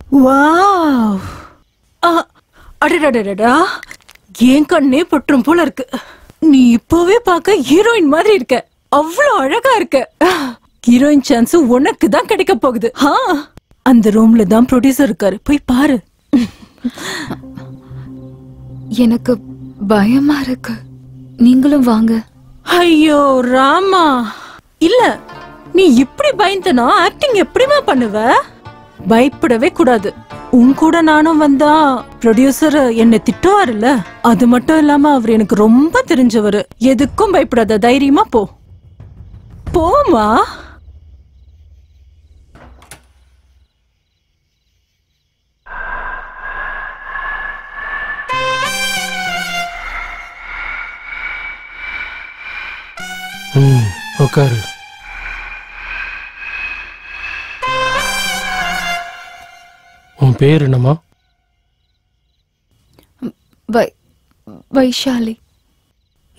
Wow, அடடடடா, என் கண்ணே பற்றும் போல இருக்கு. நீ இப்பவே பார்க்க ஹீரோயின் மாதிரி இருக்க. அவ்வளவு அழகா இருக்க. ஹீரோயின் சான்ஸ் உனக்கு தான் கிடைக்க போகுது. அந்த ரூம்ல தான் ப்ரொடியூசர் இருக்காரு, போய் பாரு. எனக்கு பயமா இருக்கு, நீங்களும் வாங்க. ஐயோ ராமா, இல்ல நீ இப்படி பயந்தனா ஆக்டிங் எப்படிமா பண்ணுவ? பயப்படவே கூடாது. உன் கூட நானும் வந்தா ப்ரொடியூசர் என்ன திட்டுவாருல்ல, அது மட்டும் இல்லாம அவர் எனக்கு ரொம்ப தெரிஞ்சவரு. எதுக்கும் பயப்படாத, தைரியமா போ. போமா. உட்காரு. உன் பேர் என்னம்மா? வைஷாலி.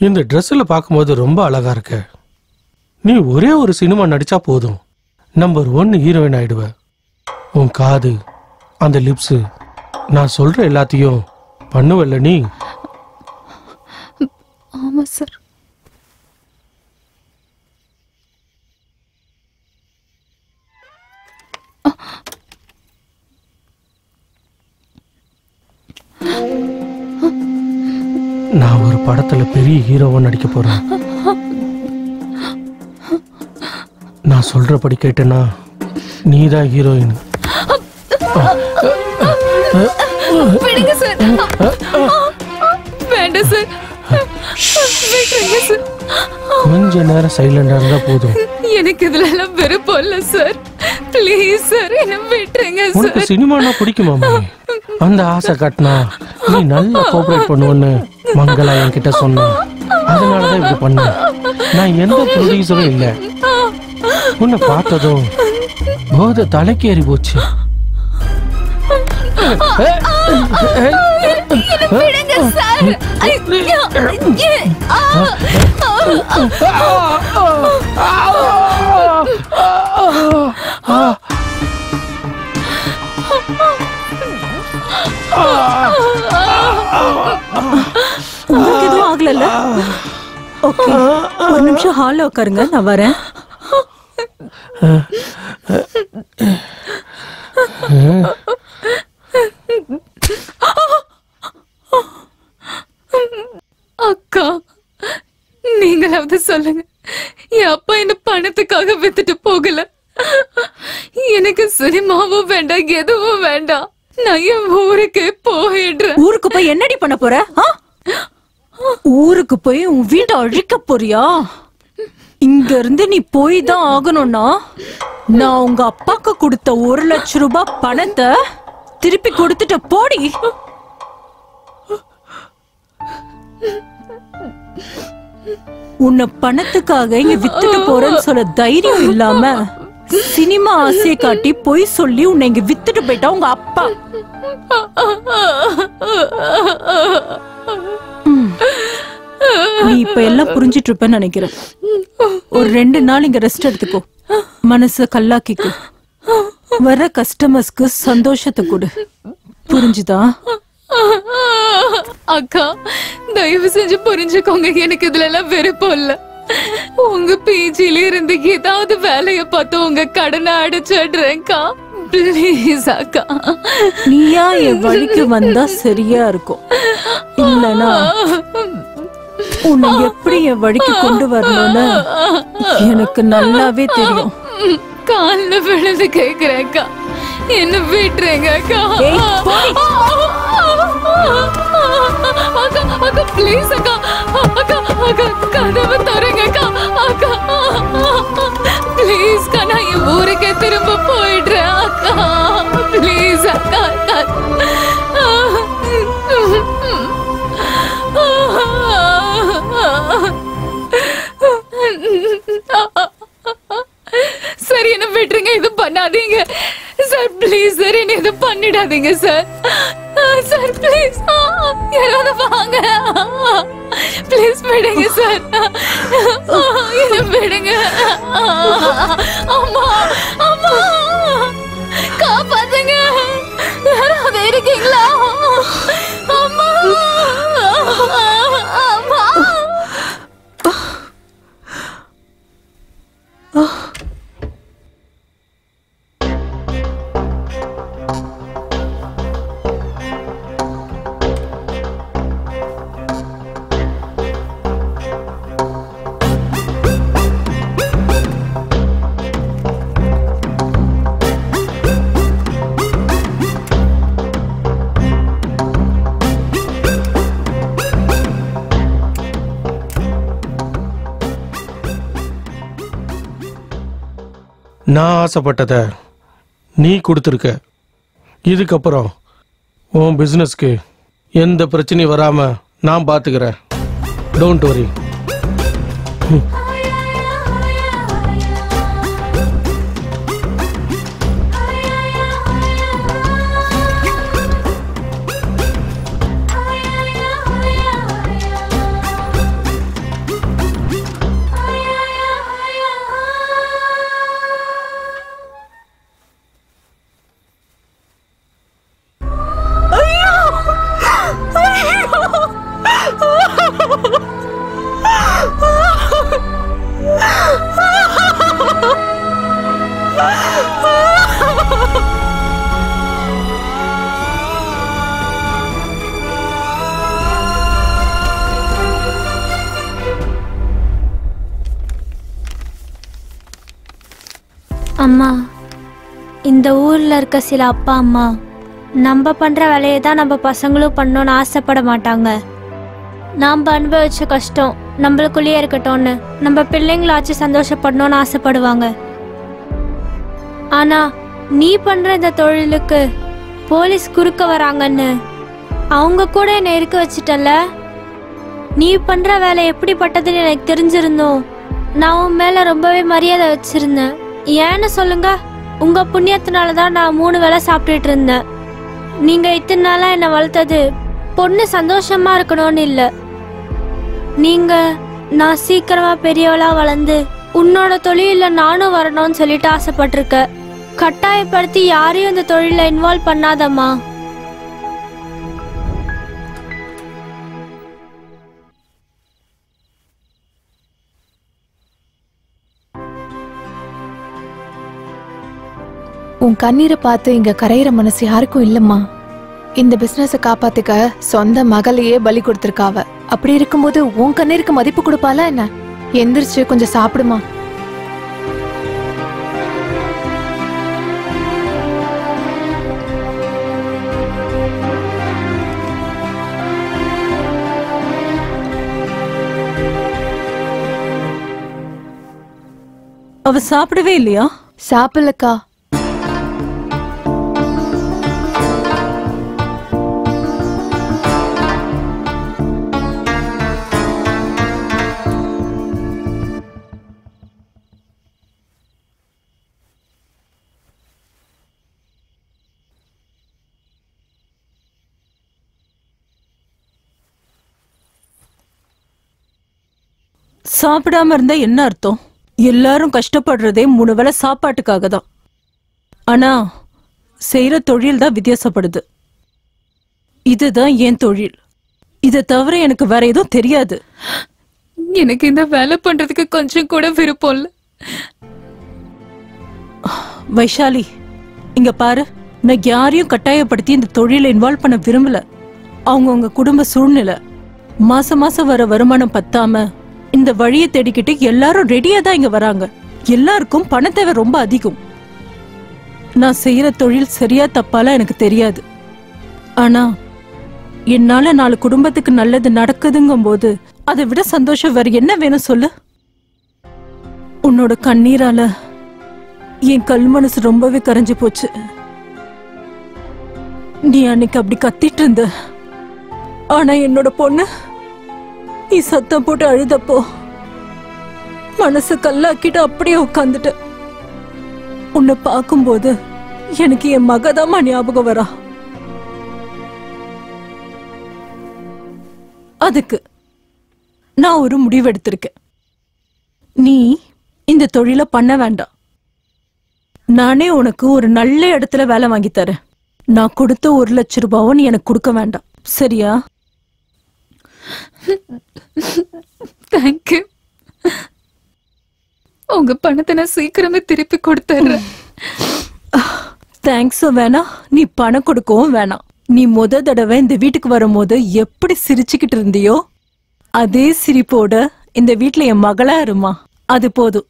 இந்த ட்ரெஸ்ல பார்க்கும்போது ரொம்ப அழகா இருக்க. நீ ஒரே ஒரு சினிமா நடிச்சா போதும், நம்பர் 1 ஹீரோயின் ஆயிடுவ. உன் காது, அந்த லிப்ஸ், நான் சொல்ற எல்லாத்தையும் பண்ணுவல்ல நீ? ஆமா சார். நான் ஒரு படத்துல பெரிய ஹீரோவா நடிக்க போறேன். நான் சொல்றபடி கேட்டேன்னா நீதான் ஹீரோயின். விடுங்க சார். வேண்டாம் சார். கொஞ்ச நேரம் சைலண்டா இருந்தா போதும். எனக்கு இதுல எல்லாம் விருப்பம் இல்ல சார். ப்ளீஸ் சார், என்ன விட்டுருங்க சார். உனக்கு சினிமானா பிடிக்குமாமே? அந்த ஆசை காட்டினா நீ நல்லா கோஆபரேட் பண்ணுவன்னு மங்களா என்கிட்ட சொன்ன. அதனாலதான் இப்படி பண்ண. நான் எந்த ப்ரொடியூசரும் இல்ல. உன்னை பார்த்ததும் போத தலைக்கேறி போச்சு. உங்களுக்கு எதுவும் ஆகல? ஓகே, ஒரு நிமிஷம் ஹால்ல உட்காருங்க, நான் வரேன். அக்கா, நீங்களாவது சொல்லுங்க. என் அப்பா என்ன பணத்துக்காக வித்துட்டு போகல. எனக்கு சினிமாவும் வேண்டாம், எதுவும் வேண்டாம். நான் என் ஊருக்கு போயிடுறேன். ஊருக்கு போய் என்னடி பண்ண போற? ஊருக்கு போய் உன் வீட்டை அழிக்க போறியா? இங்க இருந்து நீ போய் தான் ஆகணும்னா நான் உங்க அப்பாக்கு கொடுத்த 1 லட்சம் ரூபாய் பணத்தை திருப்பி கொடுத்துட்ட போடி. உன்னை பணத்துக்காக இங்க வித்துட்டு போறேன்னு சொல்ல தைரியம் இல்லாம சினிமா ஆசையை காட்டி பொய் சொல்லி உன்னை இங்க வித்துட்டு போயிட்டா உங்க அப்பா. நீ இப்ப எல்லாம் புரிஞ்சிட்டு இருப்பேன்னு நினைக்கிறேன். ஒரு 2 நாள் இங்க ரெஸ்ட் எடுத்துக்கோ, மனச கல்லாக்கிக்கோ. வர கஸ்டமர்ஸ்க்கு சந்தோஷத்தை கொடு, புரிஞ்சுதா? அக்கா, தயவு செஞ்சு புரிஞ்சுக்கோங்க. எனக்கு இதுல எல்லாம் விருப்பம் இல்ல. உங்க பிஜில இருந்து ஏதாவது வேலைய பார்த்து உங்க கடனை அடைச்சிடுறேன்க்கா. பிளீஸ் அக்கா. நீயா என் வழிக்கு வந்தா சரியா இருக்கும். இல்லனா உன்னை எப்படி என் வழிக்கு கொண்டு வரணும்னு எனக்கு நல்லாவே தெரியும். கால்ல விழுந்து கேக்குறேன்க்கா, என்ன விட்டுறேங்க அக்கா. அக்கா அக்கா ப்ளீஸ் அக்கா. அக்கா அக்கா கதவை தரங்க அக்கா. அக்கா ப்ளீஸ் அக்கா, நான் என் ஊருக்கே திரும்ப போயிடுறேன் அக்கா. ப்ளீஸ் அக்கா. சரி, என்ன விட்டுருங்க, இது பண்ணாதீங்க சார். ப்ளீஸ் சார், என்ன இது பண்ணிடாதீங்க சார். சார் ப்ளீஸ், யாராவது வாங்க. ப்ளீஸ் விடுங்க சார், என்ன விடுங்க. அம்மா அம்மா, காப்பாத்துங்க. நான் ஆசைப்பட்டத நீ கொடுத்துருக்க. இதுக்கப்புறம் உன் பிஸ்னஸ்க்கு எந்த பிரச்சனையும் வராம நான் பார்த்துக்கிறேன். Don't worry. அம்மா, இந்த ஊர்ல இருக்க சில அப்பா அம்மா நம்ம பண்ற வேலையை தான் நம்ம பசங்களும் பண்ணணும்னு ஆசைப்பட மாட்டாங்க. நாம் அனுபவிச்ச கஷ்டம் நம்மளுக்குள்ளேயே இருக்கட்டும்னு நம்ம பிள்ளைங்களாச்சும் சந்தோஷப்படணும்னு ஆசைப்படுவாங்க. ஆனா நீ பண்ற இந்த தொழிலுக்கு போலீஸ் குறுக்க வராங்கன்னு அவங்க கூட என்னை இருக்க வச்சுட்டல. நீ பண்ற வேலை எப்படிப்பட்டதுன்னு எனக்கு தெரிஞ்சிருந்தோம். நான் உன் மேல ரொம்பவே மரியாதை வச்சிருந்தேன். ஏன்னு சொல்லுங்க, உங்க புண்ணியத்தினாலதான் நான் 3 வேளை சாப்பிட்டுட்டு இருந்தேன். நீங்க இத்தனை நாளா என்னை வளர்த்தது பொண்ணு சந்தோஷமா இருக்கணும்னு இல்ல. நீங்க நான் சீக்கிரமா பெரியவளா வளர்ந்து உன்னோட தொழில நானும் வரணும்னு சொல்லிட்டு ஆசைப்பட்டிருக்க. கட்டாயப்படுத்தி யாரையும் இந்த தொழில இன்வால்வ் பண்ணாதம்மா. உன் கண்ணீரை பார்த்து இங்க கரையிற மனசு யாருக்கும் இல்லம்மா. இந்த பிசினஸ காப்பாத்துக்க சொந்த மகளையே பலி கொடுத்திருக்காவ. அப்படி இருக்கும்போது உன் கண்ணீருக்கு மதிப்பு கொடுப்பாளா என்ன? எந்திரிச்சு கொஞ்சம் சாப்பிடுமா. அவ சாப்பிடவே இல்லையா? சாப்பிடலக்கா. சாப்பிடாம இருந்தா என்ன அர்த்தம்? எல்லாரும் கஷ்டப்படுறதே 3 வேளை சாப்பாட்டுக்காக தான். ஆனா செய்யற தொழில் தான் வித்தியாசப்படுது. இதுதான் என் தொழில். இதை தவிர எனக்கு வேற எதுவும் தெரியாது. எனக்கு இந்த வேலை பண்றதுக்கு கொஞ்சம் கூட விருப்பம் இல்ல. வைஷாலி, இங்க பாரு, நான் யாரையும் கட்டாயப்படுத்தி இந்த தொழில இன்வால்வ் பண்ண விரும்பல. அவங்கவுங்க குடும்ப சூழ்நிலை, மாசம் மாசம் வர வருமானம் பத்தாம இந்த வழியை தேடிக்கிட்டு எல்லாரும் ரெடியா தான் இங்க வராங்க. எல்லாருக்கும் பண தேவை ரொம்ப அதிகம். நான் செய்யற தொழில் சரியா தப்பால எனக்கு தெரியாது. ஆனா என்னால 4 குடும்பத்துக்கு நல்லது நடக்குதுங்கும் போது அதை விட சந்தோஷம் வேற என்ன வேணும் சொல்லு? உன்னோட கண்ணீரால என் கல் மனசு ரொம்பவே கரைஞ்சு போச்சு. நீ அன்னைக்கு அப்படி கத்திட்டு இருந்த. ஆனா என்னோட பொண்ணு நீ சத்தம் போட்டு அழுதப்போ மனசு கல்லாக்கிட்டு அப்படியே உட்காந்துட்ட. உன்னை பார்க்கும்போது எனக்கு என் மகதாமா ஞாபகம் வரா. அதுக்கு நான் ஒரு முடிவு எடுத்திருக்கேன். நீ இந்த தொழிலை பண்ண வேண்டாம். நானே உனக்கு ஒரு நல்ல இடத்துல வேலை வாங்கி தரேன். நான் கொடுத்த 1 லட்சம் ரூபாவும் நீ எனக்கு கொடுக்க வேண்டாம், சரியா? தேங்க்யூ. உங்க பணத்தை நான் சீக்கிரமே திருப்பி கொடுத்துறேன். தேங்க்ஸும் வேணாம், நீ பணம் கொடுக்கவும் வேணாம். நீ தடவை இந்த வீட்டுக்கு வரும்போது எப்படி சிரிச்சுக்கிட்டு இருந்தியோ அதே சிரிப்போட இந்த வீட்டுல என் மகளா இருமா. அது போதும்.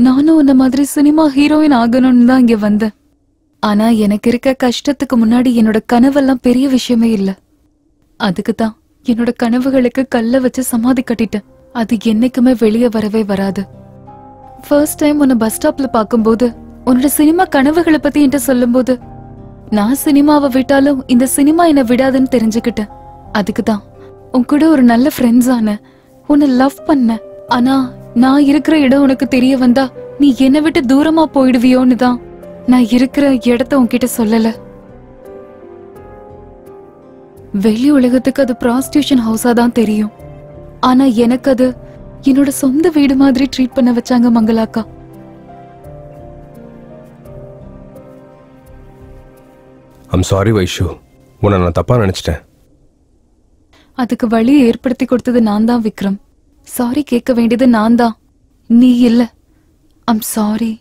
நானும் உன்ன மாதிரி சினிமா ஹீரோயின் ஆகணும்னு தான் இங்க வந்தேன். ஆனா எனக்கு இருக்க கஷ்டத்துக்கு முன்னாடி என்னோட கனவெல்லாம் பெரிய விஷயமே இல்ல. அதுக்குதான் என்னோட கனவுகளுக்கு கல்ல வச்சு சமாதி கட்டிட்டேன். அது என்னைக்குமே வெளியே வரவே வராது. ஃபர்ஸ்ட் டைம் உன்னை பஸ் ஸ்டாப்ல பாக்கும்போது உன்னோட சினிமா கனவுகளை பத்தி என்கிட்ட சொல்லும்போது நான் சினிமாவை விட்டாலும் இந்த சினிமா என்னை விடாதுன்னு தெரிஞ்சுக்கிட்டேன். அதுக்குதான் உன் கூட ஒரு நல்ல ஃப்ரெண்ட்ஸ் ஆன, உன்னை லவ் பண்ண. ஆனா நான் இருக்கிற இடம் உனக்கு தெரிய வந்தா நீ என்னை விட்டு தூரமா போயிடுவியோன்னு தான் நான் இருக்கிற இடத்த உன்கிட்ட சொல்லல. வெளி உலகத்துக்கு அது ப்ராஸ்டியூஷன் ஹவுஸா தான் தெரியும். ஆனா எனக்கு அது என்னோட சொந்த வீடு மாதிரி ட்ரீட் பண்ண வச்சாங்க மங்களாக்கா. ஐம் சாரி வைஷு, உன்னை நான் தப்பா நினைச்சிட்டேன். அதுக்கு வழி ஏற்படுத்தி கொடுத்தது நான் தான் விக்ரம். சாரி கேட்க வேண்டியது நான் தான், நீ இல்ல. I'm sorry.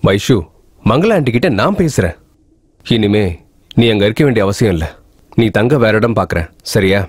Vaishu, Mangala aunty கிட்ட நான் பேசுறேன். இனிமே நீ அங்க இருக்க வேண்டிய அவசியம் இல்லை. நீ தங்க வேற இடம் பாக்குறேன், சரியா?